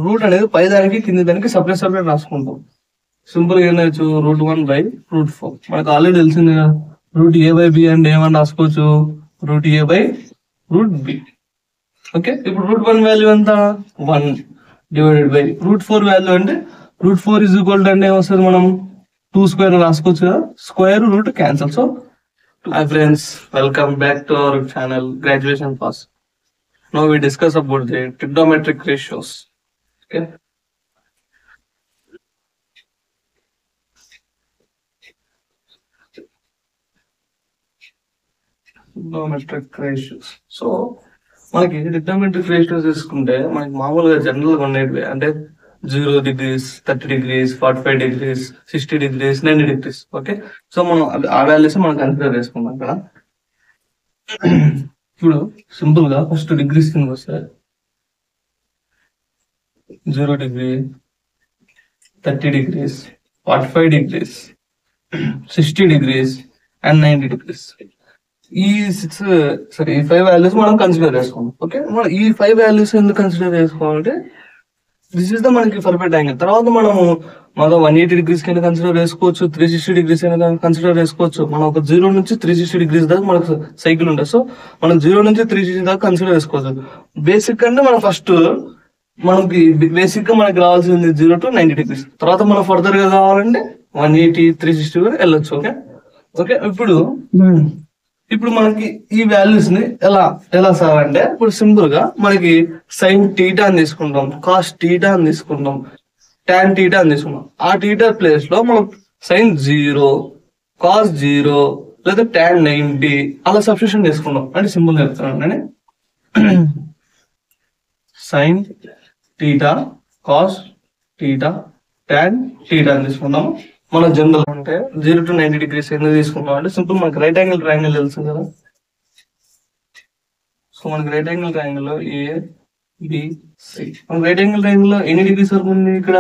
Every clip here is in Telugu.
రూట్ అనేది పై దానికి కింది దానికి సపరేట్ రాసుకుంటాం. సింపుల్ గా ఏంటచ్చు √1/√4. మనకు ఆల్రెడీ తెలిసింది కదా, √a/b అంటే ఏమని రాసుకోవచ్చు, √a/√b. ఓకే, ఇప్పుడు √1 వాల్యూ ఎంత, 1 డివైడెడ్ బై √4 వాల్యూ అంటే √4 = అంటే ఏమొస్తుంది, మనం 2² రాసుకోవచ్చు కదా, square root cancel. So hi friends, welcome back to our channel graduation pass. Now we discuss about the trigonometric ratios. Okay, trigonometric ratios. So మనకి ట్రిగ్నోమెట్రిక్ రేషియోస్ తీసుకుంటే మనకి మామూలుగా జనరల్ గా ఉండేవి అంటే 0 degrees, 30 degrees, 45 degrees, 60 degrees, 90 degrees. Okay, so మనం ఆ వాల్యూస్ మనం కన్సిడర్ చేసుకుందాం ఇక్కడ. ఇప్పుడు సింపుల్ గా ఫస్ట్ డిగ్రీస్ కింద వస్తే 0 degree, 30 degrees, 45 degrees, 60 degrees and 90 degrees. ఈ 5 వాల్యూస్ మనం కన్సిడర్ చేసుకోండి. ఓకే, మనం ఈ 5 వాల్యూస్ ఎందుకు కన్సిడర్ చేసుకోవాలంటే దిస్ ఇస్ ద మనకి పర్ఫెక్ట్ యాంగిల్. తర్వాత మనము 180 degrees కింద కన్సిడర్ చేసుకోవచ్చు, 360 degrees అయినా కన్సిడర్ చేసుకోవచ్చు. మనం ఒక 0 నుంచి 360 degrees దాకా మనకు సైకిల్ ఉంటుంది. సో మనం 0 నుంచి 360 దాకా కన్సిడర్ చేసుకోవచ్చు. బేసిక్ అంటే మనం ఫస్ట్ మనకి బేసిక్ గా మనకి రావాల్సింది 0 to 90 degrees. తర్వాత మనం ఫర్దర్ గా కావాలంటే 180, 360 కూడా వెళ్ళొచ్చు. ఓకే ఓకే, ఇప్పుడు మనకి ఈ వాల్యూస్ ని ఎలా సార్ అంటే, ఇప్పుడు సింపుల్ గా మనకి sin θ అని తీసుకుంటాం, cos θ అని తీసుకుంటాం, tan θ అని తీసుకుంటాం. ఆ θ ప్లేస్ లో మనం sin 0, cos 0 లేదా tan 90 అలా సబ్స్టిట్యూషన్ చేసుకుంటాం. అంటే సింపుల్ గా చెప్తాను, sin θ, cos θ, tan θ అని తీసుకుంటాం. మన జనరల్ అంటే 0 to 90 degrees ఎందుకు తీసుకుంటాం అంటే, సింపుల్ మనకి రైట్ యాంగిల్ ట్రయాంగిల్ తెలుసు కదా. సో మనకి రైట్ యాంగిల్ ట్రయాంగిల్ లో ABC, మన రైట్ యాంగిల్ ట్రయాంగిల్ లో ఎన్ని డిగ్రీస్ వరకు ఉంది, ఇక్కడ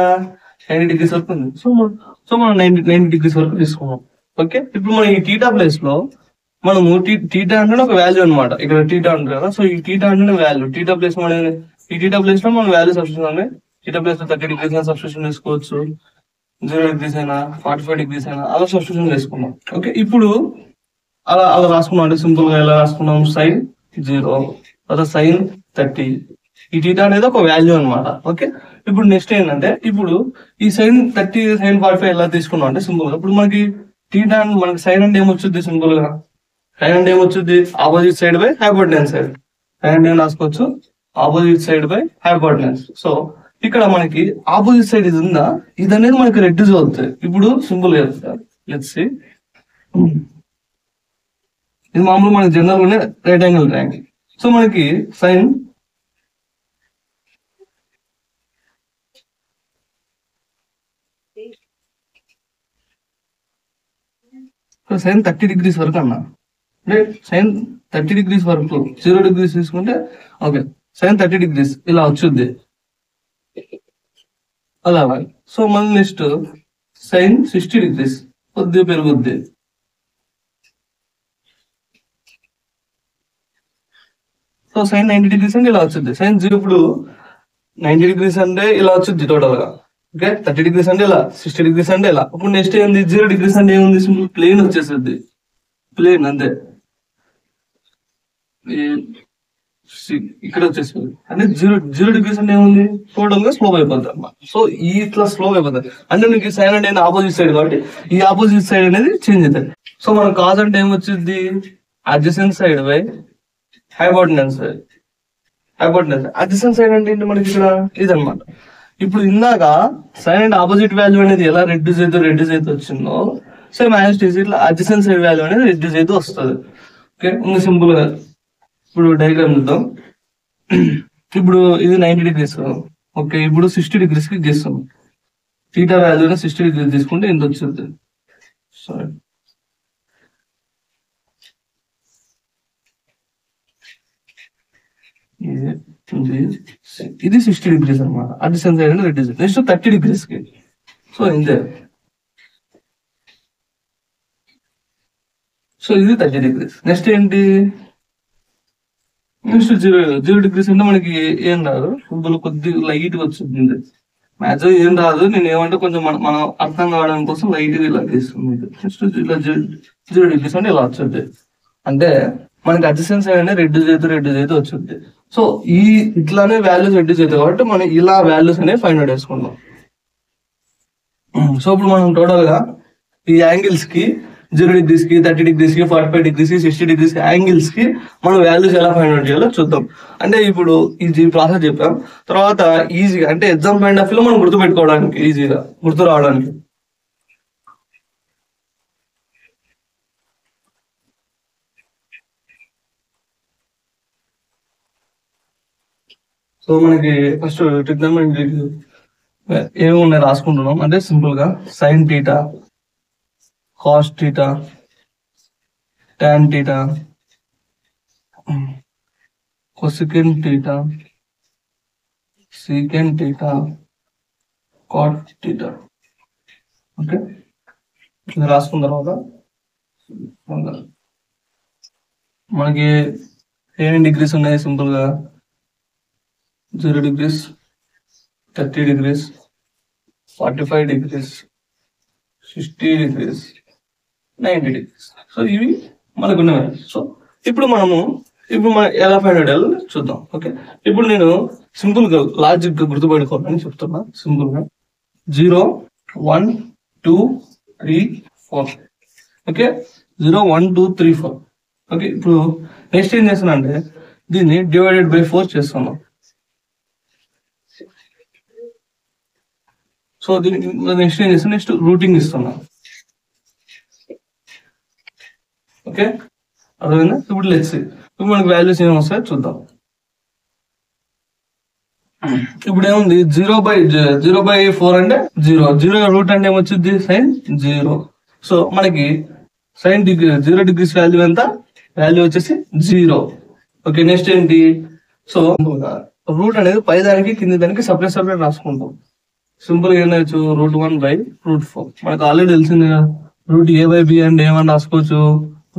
90 degrees వరకు ఉంది. సో మనం 90 degrees వరకు తీసుకున్నాం. ఓకే, ఇప్పుడు మనం ఈ θ ప్లేస్ లో మనము θ అంటే ఒక వాల్యూ అనమాట. ఇక్కడ θ ఉంటుంది కదా, సో ఈ θ అంటే వాల్యూ. θ ప్లేస్ మన ఈ θ ప్లేస్ లో మనం వాల్యూ సబ్స్టిట్యూషన్ అంటే θ ప్లేస్ లో 30 degrees సబ్స్టిట్యూషన్ చేసుకోవచ్చు, 0 degrees అయినా 45 degrees అయినా అలా సబ్స్టిట్యూషన్ చేసుకున్నాం. ఓకే, ఇప్పుడు అలా రాసుకున్నాం అంటే సింపుల్ గా ఎలా రాసుకున్నాం, sin 0 తర్వాత sin 30. ఈ θ అనేది ఒక వాల్యూ అనమాట. ఓకే, ఇప్పుడు నెక్స్ట్ ఏంటంటే, ఇప్పుడు ఈ sin 30, sin 45 ఎలా తీసుకున్నాం అంటే సింపుల్ గా ఇప్పుడు మనకి θ మనకి sin అంటే ఏమొచ్చుద్ది, సింపుల్ గా sin అంటే ఏమొచ్చుద్ది, opposite side by hypotenuse side. sin అంటే ఏం రాసుకోవచ్చు, opposite side by hypotenuse. So ఇక్కడ మనకి ఆపోజిట్ సైడ్ ఇది ఉందా, ఇది అనేది మనకి రెడ్యూస్ అవుతుంది. ఇప్పుడు సింపుల్ గా లెట్స్ సీ, ఇది మామూలు మనకి జనరల్ గానే రైట్ యాంగిల్ ట్రయాంగిల్. సో మనకి sin 30 degrees వరకు అన్నా, sin 30 degrees వరకు 0 degrees తీసుకుంటే ఓకే, sin 30 degrees ఇలా వచ్చుద్ది అలా. సో మళ్ళీ నెక్స్ట్ sin 60 degrees కొద్దిగా పెరుగుద్ది. సో sin 90 degrees అంటే ఇలా వచ్చింది. sin 0 ఇప్పుడు 90 degrees అంటే ఇలా వచ్చింది టోటల్ గా. ఓకే, 30 degrees అంటే ఇలా, 60 degrees అంటే ఇలా. ఇప్పుడు నెక్స్ట్ ఏంది, 0 degrees అంటే ఏముంది, సింపుల్ ప్లేన్ వచ్చేస్తుంది, ప్లేన్ అంతే. ఇక్కడ వచ్చేసింది అంటే 0 degrees అంటే ఏముంది, టోటల్ గా స్లో అయిపోతుంది అన్నమాట. సో ఇట్లా స్లో అయిపోతుంది అంటే నీకు సైన్ అంటే ఆపోజిట్ సైడ్ కాబట్టి ఈ ఆపోజిట్ సైడ్ అనేది చేంజ్ అవుతుంది. సో మన కాజ్ అంటే ఏమొచ్చింది, adjacent side by hypotenuse. Adjacent side అంటే ఏంటి మనకి ఇక్కడ ఇదనమాట. ఇప్పుడు ఇందాక సైన్ అండ్ ఆపోజిట్ వాల్యూ అనేది ఎలా రెడ్యూస్ అయితే వచ్చిందో, సేమ్ యాజ్ ఇట్ ఈజ్ ఇట్లా అడ్జసెంట్ సైడ్ వాల్యూ అనేది రెడ్యూస్ అయితే వస్తుంది. ఓకే, ఇంకా సింపుల్ గా ఇప్పుడు డయాగ్రామ్ చూద్దాం. ఇప్పుడు ఇది 90 degrees. ఓకే, ఇప్పుడు 60 degrees కి గీస్తాం. θ వాల్యూని 60 degrees తీసుకుంటే ఎంత వచ్చింది, సారీ ఇది 60 degrees అనమాట. అడ్జసెంట్ సైడ్ అనేది రెడ్యూస్. నెక్స్ట్ 30 degrees కి, సో ఇంతే. సో ఇది 30 degrees. నెక్స్ట్ ఏంటి, నెక్స్ట్ 0 degrees అంటే మనకి ఏం రాదు, సింపుల్ కొద్దిగా లైట్గా వచ్చింది. మ్యాథ్స్ ఏం రాదు, నేను ఏమంటే కొంచెం మనం అర్థం కావడానికి కోసం లైట్గా ఇలా తీస్తుంది. నెక్స్ట్ ఇలా 0 degrees అంటే ఇలా వచ్చింది. అంటే మనకి అడ్జసెన్స్ ఏంటంటే రెడ్యూస్ అయితే వచ్చింది. సో ఇట్లానే వాల్యూస్ రెడ్యూస్ అవుతాయి కాబట్టి మనం ఇలా వాల్యూస్ అనేవి ఫైండ్ అవుట్ చేసుకుంటాం. సో ఇప్పుడు మనం టోటల్ గా ఈ యాంగిల్స్ కి 0 degrees కి 30 degrees కి 45 degrees కి 60 degrees యాంగిల్స్ కి మనం వాల్యూస్ ఎలా ఫైండ్ అవుట్ చేయాలో చూద్దాం. అంటే ఇప్పుడు ఈ ప్రాసెస్ చెప్పాం, తర్వాత ఈజీగా అంటే ఎగ్జామ్ పాయింట్ ఆఫ్ వ్యూలో మనం గుర్తుపెట్టుకోవడానికి ఈజీగా గుర్తు రావడానికి. సో మనకి ఫస్ట్ ట్రిగ్నోమెట్రీ ఏమి ఉన్నాయి రాసుకుంటున్నాం. అంటే సింపుల్ గా sine theta, cos theta, tan theta, cosecant theta, secant theta, cot theta. Okay, ఇది రాసుకున్న తర్వాత మనకి ఏమేమి డిగ్రీస్ ఉన్నాయి సింపుల్ గా 0 degrees, 30 degrees, 45 degrees, 60 degrees, 90 degrees. So ఇవి మనకు ఉన్నవి. సో ఇప్పుడు మనం ఎలా ఫైండ్ అవుట్ చేయాలో చూద్దాం. ఓకే, ఇప్పుడు నేను సింపుల్ గా లాజిక్ గా గుర్తుపెట్టుకోవాలని చెప్తున్నా. సింపుల్ గా 0 1 2 3 4. ఓకే, 0 1 2 3 4. ఓకే, ఇప్పుడు నెక్స్ట్ ఏం చేస్తున్నా అంటే దీన్ని డివైడెడ్ బై 4 చేస్తున్నాం. సో నెక్స్ట్ ఏం చేస్తాం, నెక్స్ట్ రూటింగ్ ఇస్తున్నా. ఓకే, అర్థమైందా? ఇప్పుడు లెట్స్ ఇప్పుడు మనకి వాల్యూస్ ఏమి వస్తాయో చూద్దాం. ఇప్పుడు ఏముంది 0/4 అంటే 0 రూట్ అంటే ఏమొచ్చింది సైన్ 0. సో మనకి సైన్ 0 degrees వాల్యూ ఎంత, వాల్యూ వచ్చేసి 0. ఓకే, నెక్స్ట్ ఏంటి, సో రూట్ అనేది పై దానికి కింది దానికి సపరేట్ రాసుకుంటాం. సింపుల్ గా ఏంటచ్చు √1/√4. మనకు ఆల్రెడీ తెలిసింది కదా, √a/b అంటే ఏమని రాసుకోవచ్చు,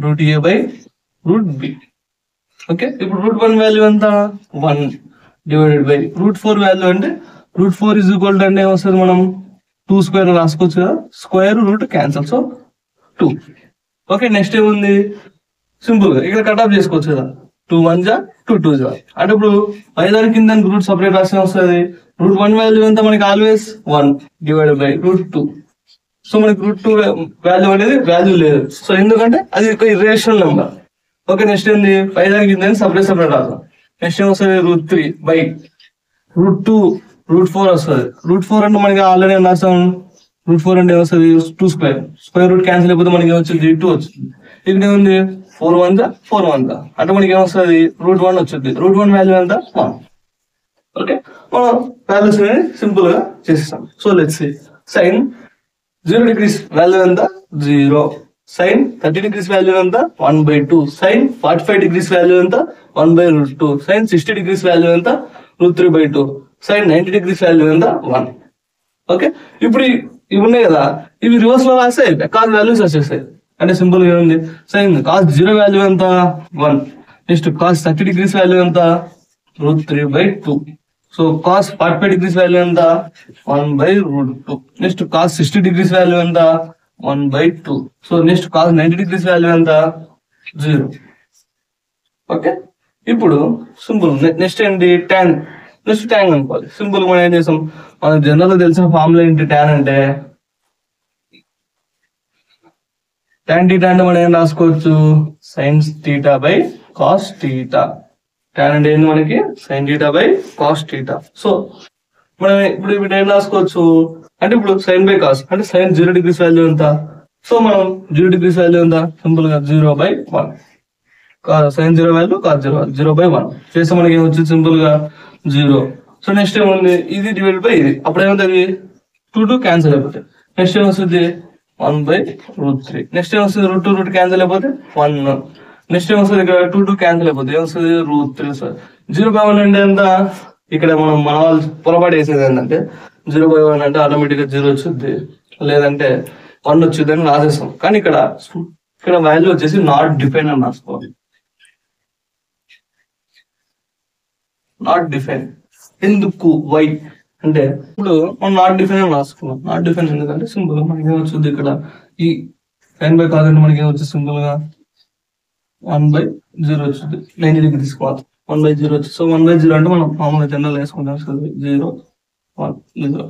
√a/√b. ఓకే, ఇప్పుడు √1 వాల్యూ ఎంత 1 డివైడెడ్ బై √4 వాల్యూ అంటే √4 = అంటే ఏమొస్తుంది, మనం 2 స్క్వేర్ రాసుకోవచ్చు కదా, square root cancel, so 2. Okay, next ఏముంది, సింపుల్ గా ఇక్కడ కట్ ఆఫ్ చేసుకోవచ్చు కదా, 2 1 జా 2 2 జా. అంటే ఇప్పుడు పైదాని కింద రూట్ సపరేట్ రాసిన వస్తుంది. √1 వాల్యూ ఎంత మనకి ఆల్వేస్ 1 డివైడెడ్ బై √2. సో మనకి √2 వాల్యూ అనేది వాల్యూ లేదు. సో ఎందుకంటే అది ఒక ఇర్రేషనల్ నెంబర్. ఓకే, నెక్స్ట్ ఏంది, పైదాని కింద సపరేట్ రాస్తాం. నెక్స్ట్ ఏం వస్తుంది, √3 బై √2 √4 వస్తుంది. √4 అంటే మనకి ఆల్రెడీ ఏం రాస్తాం, √4 అంటే ఏమొస్తుంది 2 స్క్వేర్, స్క్వేర్ రూట్ క్యాన్సిల్ అయిపోతే మనకి ఏమొచ్చింది 2 వచ్చింది. ఇక్కడ ఏముంది 4 1 జా 4 1 జా అంటే మనకి ఏమొస్తుంది √1 వచ్చింది. √1 వాల్యూ ఎంత 1. ఓకే, మనం వాల్యూస్ అనేది సింపుల్ గా చేస్తాం. So let's see sine 0 degrees value ఎంత 0, సైన్ 30 degrees వాల్యూ ఎంత 1/2, సైన్ 45 degrees వాల్యూ ఎంత 1/√2, సైన్ 60 degrees వాల్యూ ఎంత √3/2, సైన్ 90 degrees వాల్యూ ఎంత 1. ఓకే, ఇప్పుడు ఇవి ఉన్నాయి కదా, ఇవి రివర్స్ లో రాస్తే కాస్ వాల్యూస్ వచ్చేస్తాయి. అంటే సింపుల్ గా ఉంది, సైన్ కాస్ 0 వాల్యూ ఎంత 1, నెక్స్ట్ కాస్ 30 degrees వాల్యూ ఎంత √3/2. సో కాస్ 45 degrees వాల్యూ ఎంత 1/√2, నెక్స్ట్ కాస్ 60 degrees వాల్యూ ఎంత 1/2. So next cos 90 degrees value ఎంత 0. ఓకే, ఇప్పుడు సింపుల్ నెక్స్ట్ ఏంటి tan. నెక్స్ట్ ట్యాన్ అనుకోవాలి. సింపుల్ మనం ఏం చేసాం, మనకు జనరల్ గా తెలిసిన ఫార్ములా ఏంటి, ట్యాన్ అంటే tan θ అంటే మనం ఏం రాసుకోవచ్చు, sin θ cos θ. tan అంటే ఏంటి మనకి sin θ cos θ. సో మనం ఇప్పుడు ఏం రాసుకోవచ్చు అంటే ఇప్పుడు sin cos అంటే sin 0 degrees వాల్యూ ఎంత, సో మనం 0 degrees వాల్యూ ఎంత, సింపుల్ గా 0/1, sin 0 వాల్యూ cos 0/1 చేస్తే మనకి ఏమొచ్చింది సింపుల్ గా 0. సో నెక్స్ట్ ఏముంది, ఇది డివైడ్ బై ఇది, అప్పుడు ఏమవుతుంది 2 2 క్యాన్సిల్ అయిపోతాయి. నెక్స్ట్ ఏమొస్తుంది 1/√3. నెక్స్ట్ ఏమొస్తుంది √2 రూట్ క్యాన్సిల్ అయిపోతే 1. నెక్స్ట్ ఏమొస్తుంది ఇక్కడ 2 2 క్యాన్సిల్ అయిపోతే ఏమొస్తుంది √3 వస్తుంది. 0/1 అంటే ఎంత, ఇక్కడ మన వాళ్ళు పొరపాటు వేసేది ఏంటంటే 0/1 అంటే ఆటోమేటిక్ గా 0 వచ్చింది, లేదంటే 1 వచ్చింది అని రాసేస్తాం. కానీ ఇక్కడ వాల్యూ వచ్చేసి నాట్ డిఫైన్ అని రాసుకోవాలి. Not define. ఎందుకు వై అంటే ఇప్పుడు మనం నాట్ డిఫైన్ అని రాసుకున్నాం. నాట్ డిఫైన్ ఎందుకంటే సింపుల్ గా మనకి ఏమొచ్చింది ఇక్కడ ఈ సైన్ బై కాస్ అంటే మనకి ఏమొచ్చింది సింపుల్ గా 1/0 వచ్చింది. 90 డిగ్రీ తీసుకోవాలి. 1/0 వచ్చి సో 1/0 అంటే మనం మామూలుగా జనరల్ వేసుకుంటాం 0 1 0.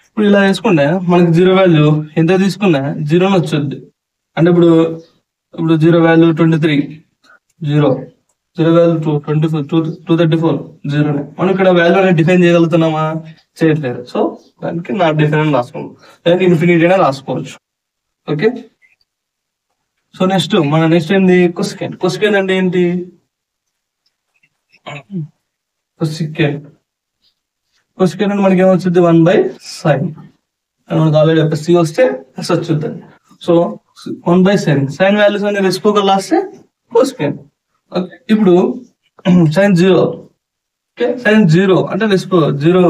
ఇప్పుడు ఇలా వేసుకుంటే మనకి 0 వాల్యూ ఎంత తీసుకున్నా 0 వచ్చుద్ది. అంటే ఇప్పుడు 0 వాల్యూ 23 0 వాల్యూ 234 0. మనం ఇక్కడ వాల్యూ అనేది డిఫైన్ చేయగలుగుతున్నామా? చేయట్లేదు. సో దానికి నాట్ డిఫైన్ అని రాసుకోండి, దానికి ఇన్ఫినిటీ అని రాసుకోవచ్చు. ఓకే. సో నెక్స్ట్ ఏంది? కొసికెన్. కొసికెన్ అంటే ఏంటి? కొసికెన్ అంటే మనకి ఏమొచ్చుద్ది 1/sin. మనకి ఆల్రెడీ ఒక సి వస్తే ఎస్ వచ్చుద్ది. So 1/sin. సైన్ వాల్యూస్ అనే రెసిప్రోకల్ రాస్తే కొసికెన్. ఇప్పుడు sin 0. ఓకే, sin 0 అంటే రెసిప్రో 0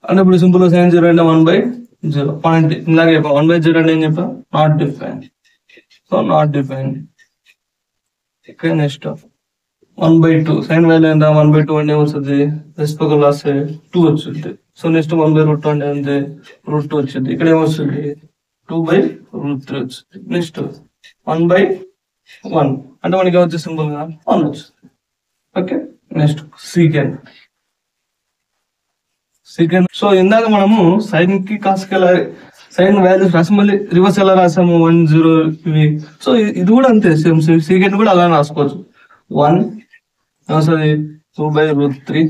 అంటే ఇప్పుడు సింపుల్ sin 0 అంటే 1/0 పాయింట్. ఇలాగే 1/0 అంటే ఏం చెప్పా? Not define. So not define. Okay, next 1/2. Sign value ఎంత? 1/2 అంటే వస్తుంది రెసిప్రోకల్ రాస్తే 2 వచ్చింది. సో నెక్స్ట్ 1/√2 అంటే అంతే √2 వచ్చింది. ఇక్కడ ఏమొస్తుంది? 2/√3 వచ్చింది. నెక్స్ట్ 1/1 అంటే మనకి ఏమొచ్చింది సింపుల్ గా 1 వచ్చింది. Okay, next second. సో ఇందాక మనము సైన్ కి కాస్ కి ఎలా సైన్ వాల్యూస్ రాసి మళ్ళీ రివర్స్ ఎలా రాసాము 1 0 ఇవి. సో ఇది కూడా అంతే సేమ్. సీకెండ్ కూడా అలా రాసుకోవచ్చు. 1 వస్తుంది 2/√3.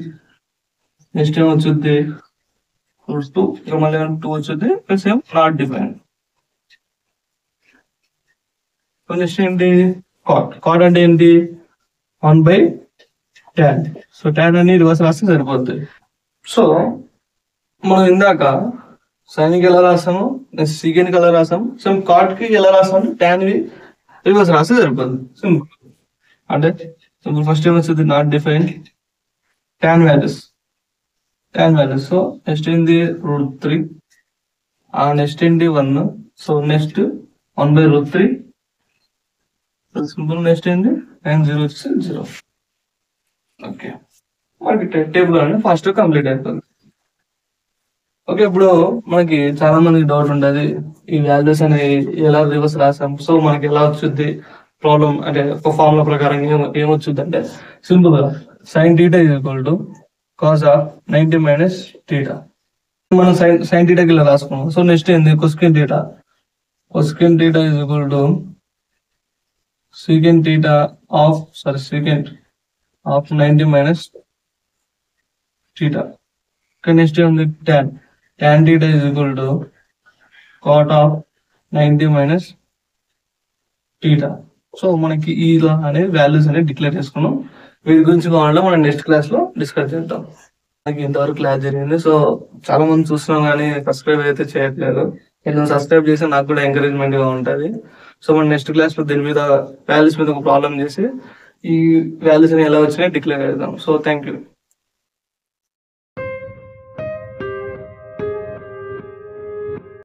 నెక్స్ట్ ఏం వచ్చింది? √2. ఇక మళ్ళీ 2 వచ్చింది. Same not define. నెక్స్ట్ ఏంటి? కాట్. కాట్ అంటే ఏంటి? 1/tan. సో tan అని రివర్స్ రాస్తే సరిపోద్ది. సో మనం ఇందాక సైన్ కి ఎలా రాసాము, నెక్స్ట్ సీకెండ్ కి ఎలా రాసాము, సేమ్ కాట్ కి ఎలా రాసాము, tan వి రివర్స్ రాస్తే సరిపోద్ది. సింపుల్. అంటే సింపుల్ ఫస్ట్ ఏం వచ్చింది? Not define. tan values. So next ఏంటి? √3. నెక్స్ట్ ఏంటి? 1. So next 1/√3. సింపుల్. నెక్స్ట్ ఏంటి? tan 0 వచ్చి 0. ఓకే, మనకి టేబుల్ అనేది ఫాస్ట్ కంప్లీట్ అయిపోతుంది. ఓకే, ఇప్పుడు మనకి చాలా మందికి డౌట్ ఉంటుంది, ఈ వాల్యూస్ అనేవి ఎలా రివర్స్ రాసాం, సో మనకి ఎలా వచ్చింది ప్రాబ్లం అంటే ఒక ఫార్ములా ప్రకారం ఏమొచ్చుద్ది అంటే సింపుల్ గా sin θ = cos of 90 - θ. మనం sin θ కి ఇలా రాసుకున్నాం. సో నెక్స్ట్ ఏంది? cosecant θ. cosecant θ = secant θ of 90 - θ. Next ఏముంది? tan θ = cot of 90 - θ. సో మనకి ఇలా అనేది వాల్యూస్ అనేది డిక్లేర్ చేసుకున్నాం. వీటి గురించి కావాలంటే మనం నెక్స్ట్ క్లాస్ లో డిస్కస్ చేద్దాం. మనకి ఇంతవరకు క్లాస్ జరిగింది. సో చాలా మంది చూస్తున్నాం కానీ సబ్స్క్రైబ్ అయితే చేయట్లేదు. నేను సబ్స్క్రైబ్ చేస్తే నాకు కూడా ఎంకరేజ్మెంట్ గా ఉంటుంది. సో మనం నెక్స్ట్ క్లాస్ లో దీని మీద వాల్యూస్ మీద ఒక ప్రాబ్లం చేసి ఈ వాల్యూస్ ఎలా వచ్చినాయి డిక్లేర్ చేద్దాం. So thank you.